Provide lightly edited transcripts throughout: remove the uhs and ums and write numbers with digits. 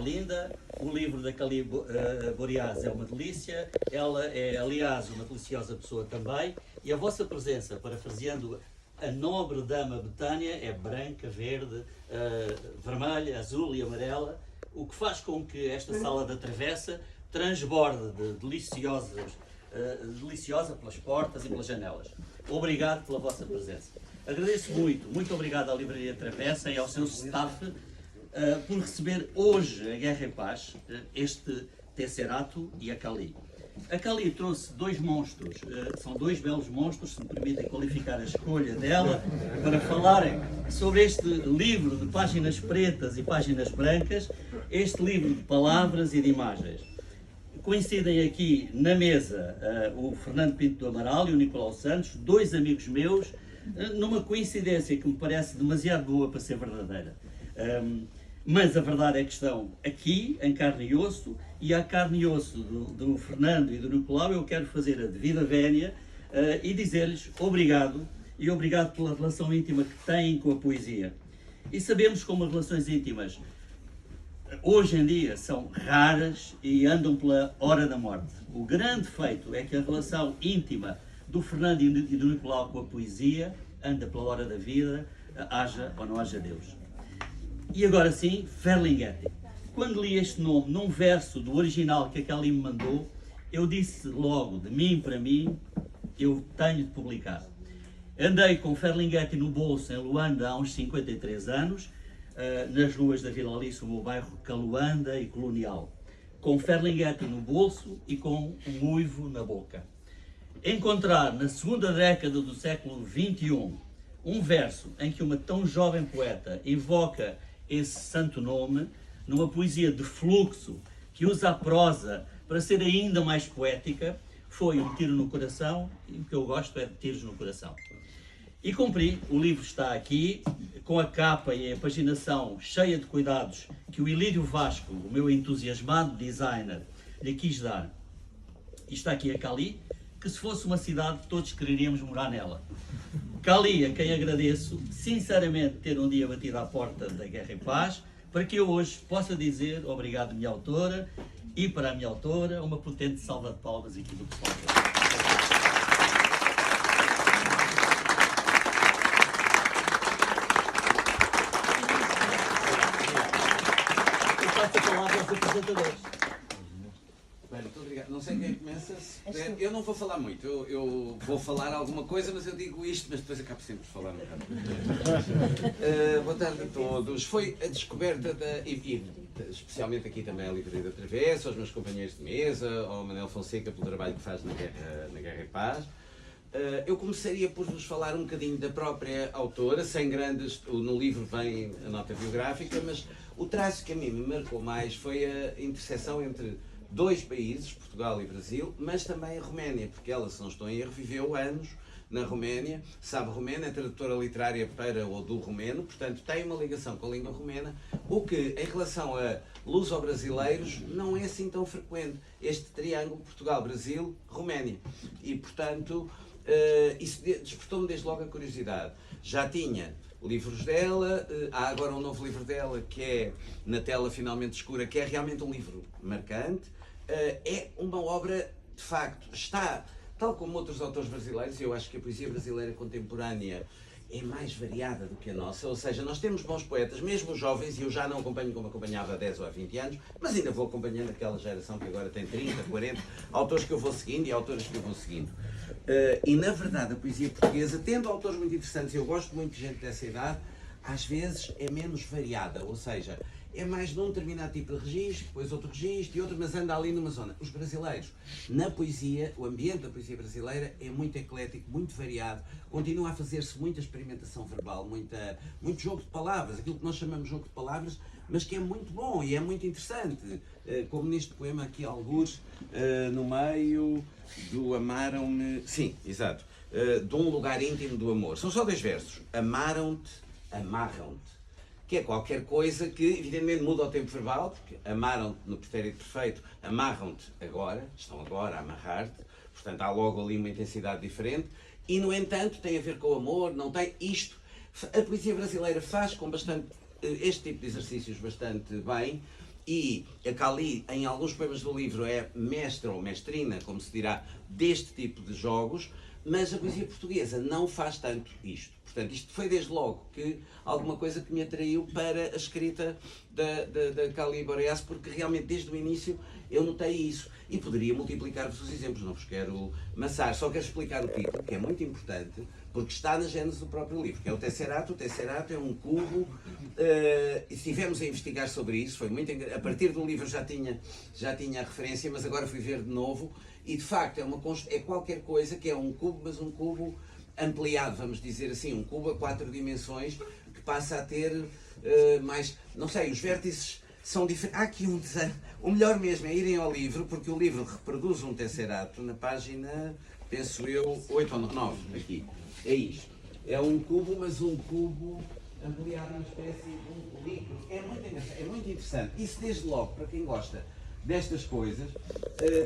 linda, o livro da Cali Boreas é uma delícia, ela é, aliás, uma deliciosa pessoa também, e a vossa presença, parafraseando a nobre dama Betânia, é branca, verde, vermelha, azul e amarela, o que faz com que esta sala da travessa transborde de deliciosa pelas portas e pelas janelas. Obrigado pela vossa presença. Agradeço muito obrigado à Livraria Travessa e ao seu staff por receber hoje a Guerra e Paz, este Tesserato e a Cali. A Cali trouxe dois monstros, são dois belos monstros, se me permitem qualificar a escolha dela, para falarem sobre este livro de páginas pretas e páginas brancas, este livro de palavras e de imagens. Coincidem aqui na mesa o Fernando Pinto do Amaral e o Nicolau Santos, dois amigos meus, numa coincidência que me parece demasiado boa para ser verdadeira. Mas a verdade é que estão aqui, em carne e osso, e à carne e osso do Fernando e do Nicolau eu quero fazer a devida vénia e dizer-lhes obrigado, e obrigado pela relação íntima que têm com a poesia. E sabemos como as relações íntimas hoje em dia são raras e andam pela hora da morte. O grande feito é que a relação íntima do Fernando e do Nicolau com a poesia anda pela hora da vida, haja ou não haja Deus. E agora sim, Ferlinghetti. Quando li este nome num verso do original que a Cali me mandou, eu disse logo, de mim para mim, eu tenho de publicar. Andei com Ferlinghetti no bolso em Luanda há uns 53 anos, nas ruas da Vila Alice, o meu bairro Caluanda e Colonial, com Ferlinghetti no bolso e com um uivo na boca. Encontrar na segunda década do século XXI um verso em que uma tão jovem poeta invoca esse santo nome, numa poesia de fluxo que usa a prosa para ser ainda mais poética, foi um tiro no coração, e o que eu gosto é de tiros no coração. E cumpri, o livro está aqui, com a capa e a paginação cheia de cuidados que o Ilírio Vasco, o meu entusiasmado designer, lhe quis dar. E está aqui a Cali, que se fosse uma cidade todos quereríamos morar nela. Cali, a quem agradeço sinceramente ter um dia batido à porta da Guerra e Paz, para que eu hoje possa dizer obrigado minha autora, e para a minha autora uma potente salva de palmas aqui do pessoal. Eu passo a palavra aos apresentadores. Bem, muito obrigado. Não sei quem começa. Eu não vou falar muito. Eu vou falar alguma coisa, mas eu digo isto, mas depois acabo sempre por falar um bocado. Boa tarde a todos. Foi a descoberta especialmente aqui também a Livraria da Travessa, aos meus companheiros de mesa, ao Manel Fonseca pelo trabalho que faz na Guerra e Paz. Eu começaria por vos falar um bocadinho da própria autora, sem grandes. No livro vem a nota biográfica, mas o traço que a mim me marcou mais foi a interseção entre dois países, Portugal e Brasil, mas também a Roménia, porque ela, se não estou em erro, viveu anos na Roménia, sabe romeno, é tradutora literária para ou do romeno, portanto tem uma ligação com a língua romena, o que, em relação a luso-brasileiros, não é assim tão frequente, este triângulo Portugal-Brasil-Roménia. E, portanto, isso despertou-me desde logo a curiosidade. Já tinha livros dela, há agora um novo livro dela que é Na Tela Finalmente Escura, que é realmente um livro marcante. É uma obra, de facto, está, tal como outros autores brasileiros, e eu acho que a poesia brasileira contemporânea é mais variada do que a nossa, ou seja, nós temos bons poetas, mesmo os jovens, e eu já não acompanho como acompanhava há 10 ou há 20 anos, mas ainda vou acompanhando aquela geração que agora tem 30, 40, autores que eu vou seguindo e autores que eu vou seguindo. E na verdade a poesia portuguesa, tendo autores muito interessantes, e eu gosto muito de gente dessa idade, às vezes é menos variada, ou seja, é mais num determinado tipo de registro, depois outro registro e outro, mas anda ali numa zona. Os brasileiros, na poesia, o ambiente da poesia brasileira é muito eclético, muito variado, continua a fazer-se muita experimentação verbal, muito jogo de palavras, aquilo que nós chamamos de jogo de palavras, mas que é muito bom e é muito interessante, como neste poema aqui, algures, no meio do amaram-me, sim, exato, de um lugar íntimo do amor. São só 2 versos, amaram-te, amarram-te, que é qualquer coisa que evidentemente muda o tempo verbal, porque amaram-te no pretérito perfeito, amarram-te agora, estão agora a amarrar-te, portanto há logo ali uma intensidade diferente, e no entanto tem a ver com o amor, não tem isto. A poesia brasileira faz com bastante, este tipo de exercícios bastante bem, E a Cali, em alguns poemas do livro, é mestra ou mestrina, como se dirá, deste tipo de jogos, mas a poesia portuguesa não faz tanto isto. Portanto, isto foi desde logo que alguma coisa que me atraiu para a escrita da Cali Boreas, porque realmente desde o início eu notei isso. E poderia multiplicar-vos os exemplos, não vos quero maçar, só quero explicar o título, que é muito importante, porque está na gênese do próprio livro, que é o Tesserato. O Tesserato é um cubo, e estivemos a investigar sobre isso, foi muito a partir do livro já tinha a referência, mas agora fui ver de novo, e de facto é qualquer coisa que é um cubo, mas um cubo ampliado, vamos dizer assim, um cubo a 4 dimensões, que passa a ter mais, não sei, os vértices são diferentes. Há aqui um desenho, o melhor mesmo é irem ao livro, porque o livro reproduz um Tesserato na página, penso eu, 8 ou 9, aqui. É isto. É um cubo, mas um cubo ampliado, uma espécie de um líquido. É muito interessante. Isso, desde logo, para quem gosta destas coisas,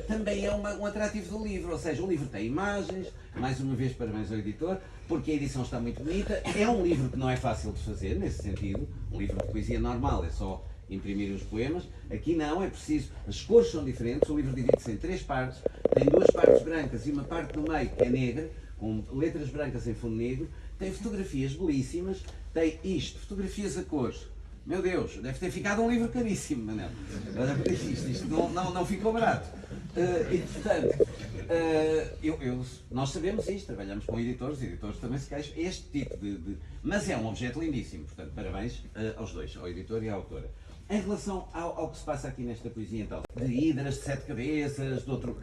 também é um atrativo do livro. Ou seja, o livro tem imagens, mais uma vez parabéns ao editor, porque a edição está muito bonita. É um livro que não é fácil de fazer, nesse sentido. Um livro de poesia normal, é só imprimir os poemas. Aqui não, é preciso, as cores são diferentes. O livro divide-se em 3 partes, tem 2 partes brancas e uma parte no meio que é negra, com letras brancas em fundo negro, tem fotografias belíssimas, tem isto, fotografias a cores. Meu Deus, deve ter ficado um livro caríssimo, Manel. Isto não ficou barato. E portanto, nós sabemos isto, trabalhamos com editores, os editores também se queixam, este tipo mas é um objeto lindíssimo, portanto, parabéns aos dois, ao editor e à autora. Em relação ao que se passa aqui nesta poesia, então, de hidras, de 7 cabeças, de outro...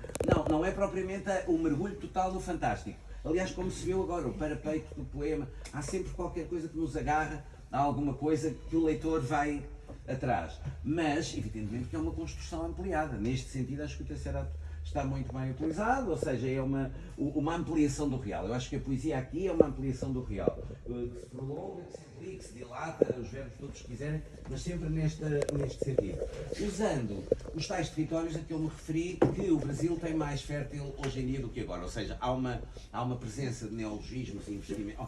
Não é propriamente o mergulho total no fantástico. Aliás, como se viu agora, o parapeito do poema, há sempre qualquer coisa que nos agarra, há alguma coisa que o leitor vai atrás. Mas, evidentemente, que é uma construção ampliada. Neste sentido, acho que o Tesserato está muito bem utilizado, ou seja, é uma ampliação do real. Eu acho que a poesia aqui é uma ampliação do real. Que se prolonga, que se amplia, que se dilata, os verbos todos que quiserem, mas sempre neste sentido. Usando os tais territórios a que eu me referi, que o Brasil tem mais fértil hoje em dia do que agora. Ou seja, há uma presença de neologismos e investimento.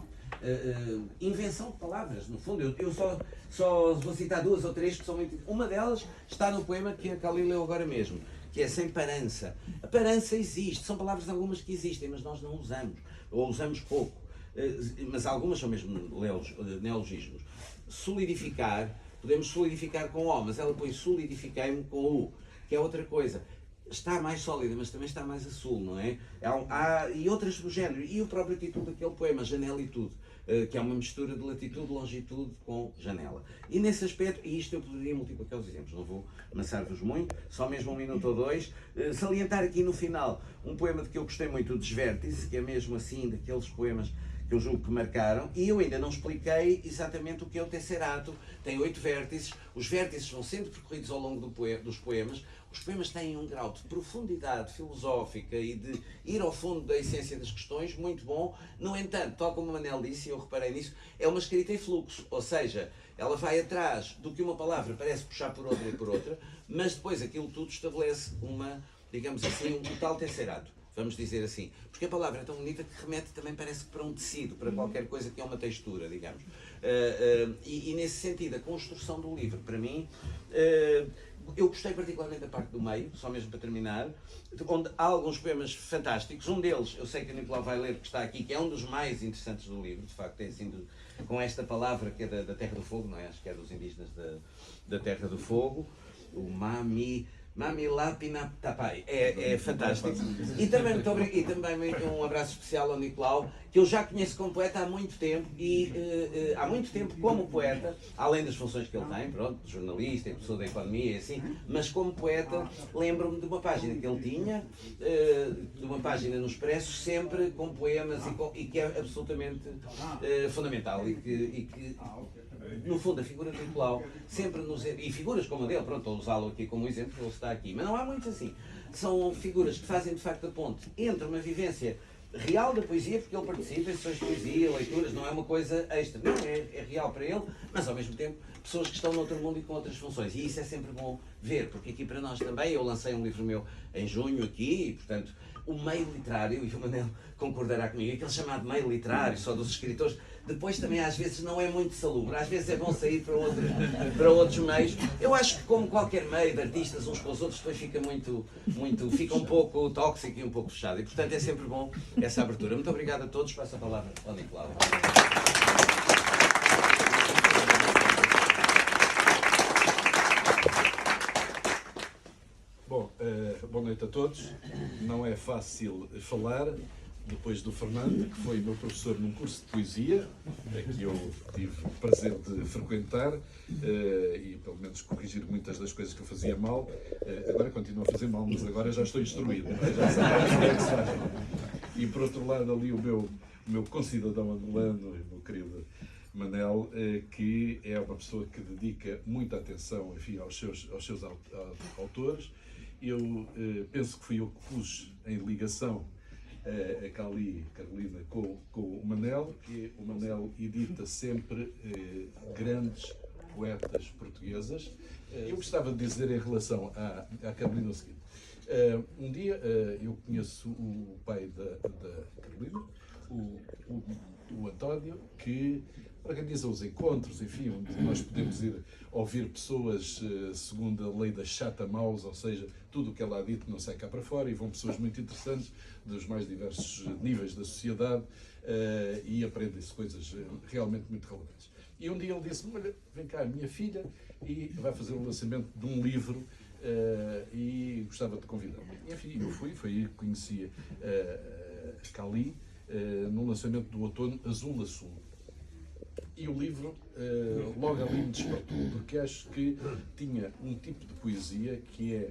Invenção de palavras, no fundo. Eu só vou citar 2 ou 3 que são muito... Uma delas está no poema que a Cali leu agora mesmo, que é sem parança. A parança existe, são palavras algumas que existem, mas nós não usamos, ou usamos pouco. Mas algumas são mesmo neologismos. Solidificar, podemos solidificar com O, mas ela põe solidifiquei-me com U, que é outra coisa. Está mais sólida, mas também está mais a sul, não é? E outras do género. E o próprio título daquele poema, Janelitude, que é uma mistura de latitude, longitude com janela. E nesse aspecto, e isto eu poderia multiplicar os exemplos, não vou amassar-vos muito, só mesmo 1 minuto ou 2, salientar aqui no final um poema de que eu gostei muito, o Desvértice, que é mesmo assim, daqueles poemas que eu julgo que marcaram, e eu ainda não expliquei exatamente o que é o Tesserato. Tem 8 vértices, os vértices vão sendo percorridos ao longo dos poemas. Os poemas têm um grau de profundidade filosófica e de ir ao fundo da essência das questões muito bom. No entanto, tal como o Manel disse, e eu reparei nisso, é uma escrita em fluxo, ou seja, ela vai atrás do que uma palavra parece puxar por outra e por outra, mas depois aquilo tudo estabelece digamos assim, um tal Tesserato, vamos dizer assim. Porque a palavra é tão bonita que remete também, parece, para um tecido, para qualquer coisa que é uma textura, digamos. E nesse sentido, a construção do livro, para mim, eu gostei particularmente da parte do meio, só mesmo para terminar, onde há alguns poemas fantásticos. Um deles, eu sei que o Nicolau vai ler, que está aqui, que é um dos mais interessantes do livro, de facto, é assim, com esta palavra que é da Terra do Fogo, não é? Acho que é dos indígenas da Terra do Fogo, o Mamilapinaptapai, é fantástico. E também um abraço especial ao Nicolau, que eu já conheço como poeta há muito tempo, e há muito tempo como poeta, além das funções que ele tem, pronto, de jornalista e pessoa da economia e assim, mas como poeta lembro-me de uma página que ele tinha, de uma página no Expresso, sempre com poemas e que é absolutamente fundamental e que no fundo, a figura de Nicolau sempre e figuras como a dele, pronto, estou a usá-lo aqui como exemplo, ele está aqui, mas não há muitos assim. São figuras que fazem de facto a ponte entre uma vivência real da poesia, porque ele participa em sessões de poesia, leituras, não é uma coisa extra, não, é real para ele, mas ao mesmo tempo pessoas que estão noutro mundo e com outras funções. E isso é sempre bom ver, porque aqui para nós também, eu lancei um livro meu em junho aqui, e portanto, o meio literário, e o Manel concordará comigo, aquele chamado meio literário, só dos escritores, depois também às vezes não é muito salubre, às vezes é bom sair para outros meios. Eu acho que como qualquer meio de artistas uns com os outros, depois fica um pouco tóxico e um pouco fechado. E portanto é sempre bom essa abertura. Muito obrigado a todos, passo a palavra ao Nicolau. Bom, boa noite a todos. Não é fácil falar depois do Fernando, que foi meu professor num curso de poesia, que eu tive o prazer de frequentar e pelo menos corrigir muitas das coisas que eu fazia mal. Agora continuo a fazer mal, mas agora já estou instruído, já sei como é que se faz. E por outro lado ali o meu concidadão angolano, o meu querido Manel, que é uma pessoa que dedica muita atenção, enfim, aos seus autores. Eu penso que fui eu que pus em ligação a Carolina com o Manel, e o Manel edita sempre grandes poetas portuguesas. Eu gostava de dizer em relação à Carolina o seguinte. Um dia eu conheço o pai da Carolina, o António, que organiza os encontros, enfim, onde nós podemos ir ouvir pessoas segundo a lei da chata mouse, ou seja, tudo o que ela há dito não sai cá para fora, e vão pessoas muito interessantes dos mais diversos níveis da sociedade e aprendem-se coisas realmente muito relevantes. E um dia ele disse-me, olha, vem cá a minha filha e vai fazer o lançamento de um livro e gostava de convidar. Enfim, eu fui, foi aí que conheci a Cali no lançamento do Outono Azul Azul. E o livro logo ali me despertou, porque acho que tinha um tipo de poesia que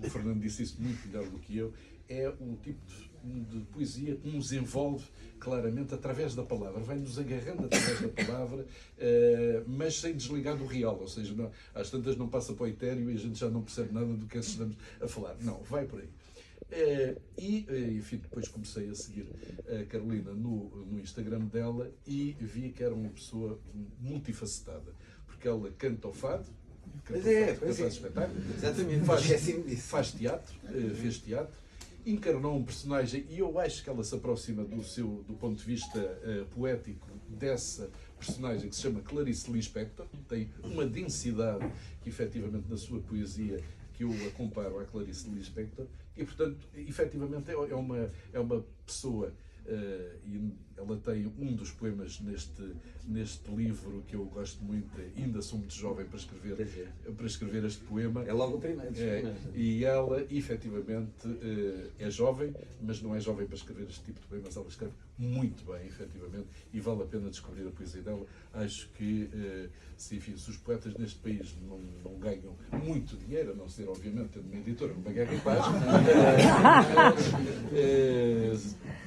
o Fernando disse isso muito melhor do que eu, é um tipo de poesia que nos envolve claramente através da palavra, vai-nos agarrando através da palavra, mas sem desligar do real, ou seja, não, às tantas não passa para o etéreo e a gente já não percebe nada do que estamos a falar. Não, vai por aí. Enfim, depois comecei a seguir a Carolina no Instagram dela e vi que era uma pessoa multifacetada, porque ela canta o fado, faz espetáculo, exatamente, faz teatro, fez teatro, encarnou um personagem, e eu acho que ela se aproxima do ponto de vista poético dessa personagem que se chama Clarice Lispector, tem uma densidade que efetivamente na sua poesia que eu a comparo à Clarice Lispector, e portanto, efetivamente é uma pessoa, e ela tem um dos poemas neste livro que eu gosto muito, ainda sou muito jovem para escrever este poema. É logo o primeiro. E ela, efetivamente, é jovem, mas não é jovem para escrever este tipo de poemas, ela escreve muito bem, efetivamente, e vale a pena descobrir a poesia dela. Acho que, se os poetas neste país não ganham muito dinheiro, a não ser, obviamente, tendo uma editora, uma Guerra em Paz,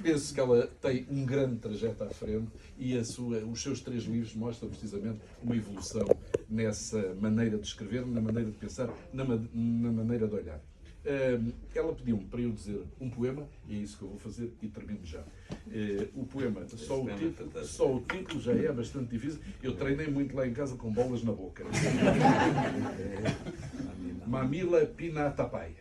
penso que ela tem um grande trajeto à frente, e os seus 3 livros mostram precisamente uma evolução nessa maneira de escrever, na maneira de pensar, na maneira de olhar. Ela pediu-me para eu dizer um poema, e é isso que eu vou fazer, e termino já. O poema, só o título já é bastante difícil. Eu treinei muito lá em casa com bolas na boca. Mamila Pinatapai.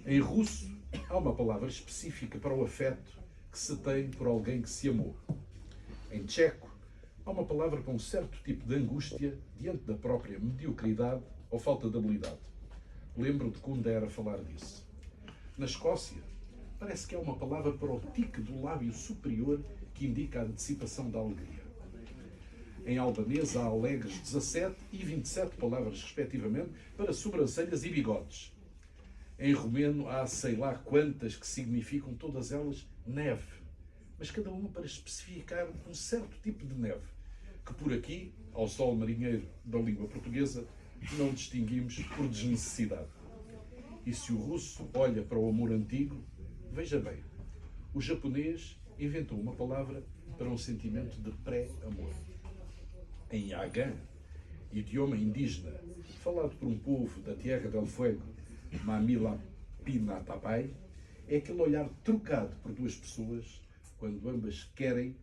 Em russo, há uma palavra específica para o afeto que se tem por alguém que se amou. Em tcheco, há uma palavra com um certo tipo de angústia diante da própria mediocridade ou falta de habilidade. Lembro de Kundera falar disso. Na Escócia, parece que há uma palavra para o tique do lábio superior que indica a antecipação da alegria. Em albanês há alegres 17 e 27 palavras, respectivamente, para sobrancelhas e bigodes. Em romeno há sei lá quantas que significam todas elas neve, mas cada uma para especificar um certo tipo de neve, que por aqui, ao sol marinheiro da língua portuguesa, não distinguimos por desnecessidade. E se o russo olha para o amor antigo, veja bem, o japonês inventou uma palavra para um sentimento de pré-amor. Em Yagã, idioma indígena, falado por um povo da Tierra del Fuego, Mamila Pinatapai, é aquele olhar trocado por 2 pessoas quando ambas querem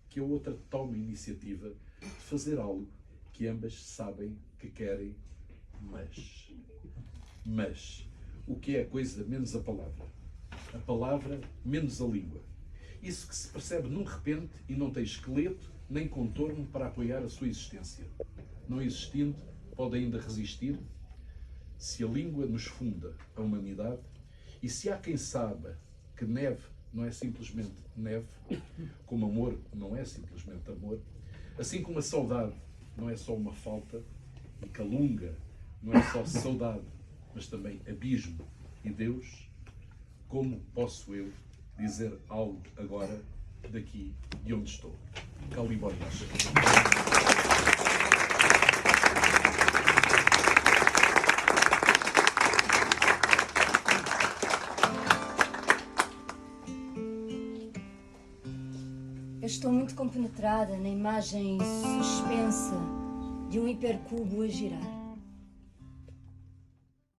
que a outra tome a iniciativa de fazer algo que ambas sabem que querem, mas, o que é a coisa menos a palavra menos a língua. Isso que se percebe num repente e não tem esqueleto nem contorno para apoiar a sua existência. Não existindo, pode ainda resistir? Se a língua nos funda a humanidade, e se há quem saiba que neve não é simplesmente neve, como amor não é simplesmente amor, assim como a saudade não é só uma falta, e calunga não é só saudade, mas também abismo e Deus, como posso eu dizer algo agora daqui de onde estou? Caliborias. Eu estou muito compenetrada na imagem suspensa de um hipercubo a girar.